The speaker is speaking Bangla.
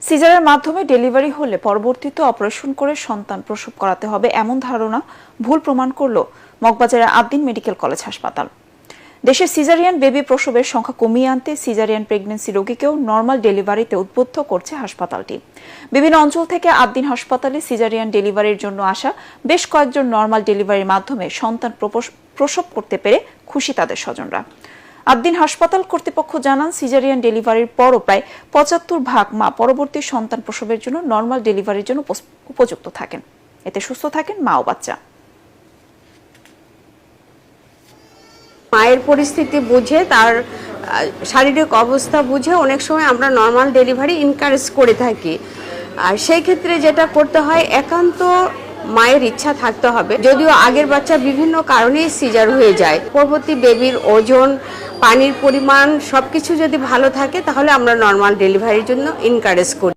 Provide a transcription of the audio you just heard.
সিজারের মাধ্যমে ডেলিভারি হলে পরবর্তীতে অপারেশন করে সন্তান প্রসব করাতে হবে এমন ধারণা ভুল প্রমাণ করল মগবাজারের আদ্দিন মেডিকেল কলেজ হাসপাতাল। দেশে সিজারিয়ান বেবি প্রসবের সংখ্যা কমিয়ে আনতে সিজারিয়ান প্রেগন্যান্সি রোগীকেও নর্মাল ডেলিভারিতে উদ্বুদ্ধ করছে হাসপাতালটি। বিভিন্ন অঞ্চল থেকে আদ্দিন হাসপাতালে সিজারিয়ান ডেলিভারির জন্য আসা বেশ কয়েকজন নর্মাল ডেলিভারির মাধ্যমে সন্তান প্রসব করতে পেরে খুশি তাদের স্বজনরা। আদ্দিন হাসপাতাল কর্তৃপক্ষ জানান, সিজারিয়ান ডেলিভারির পরও প্রায় ৭৫% মা পরবর্তী সন্তান প্রসবের জন্য নর্মাল ডেলিভারির জন্য উপযুক্ত থাকেন। এতে সুস্থ থাকেন মা ও বাচ্চা। মায়ের পরিস্থিতি বুঝে, তার শারীরিক অবস্থা বুঝে অনেক সময় আমরা নর্মাল ডেলিভারি এনকারেজ করে থাকি। আর সেই ক্ষেত্রে যেটা করতে হয়, একান্ত মায়ের ইচ্ছা থাকতে হবে। যদিও আগের বাচ্চা বিভিন্ন কারণেই সিজার হয়ে যায়, পরবর্তী বেবির ওজন, পানির পরিমাণ সবকিছু যদি ভালো থাকে তাহলে আমরা নর্মাল ডেলিভারির জন্য এনকারেজ করি।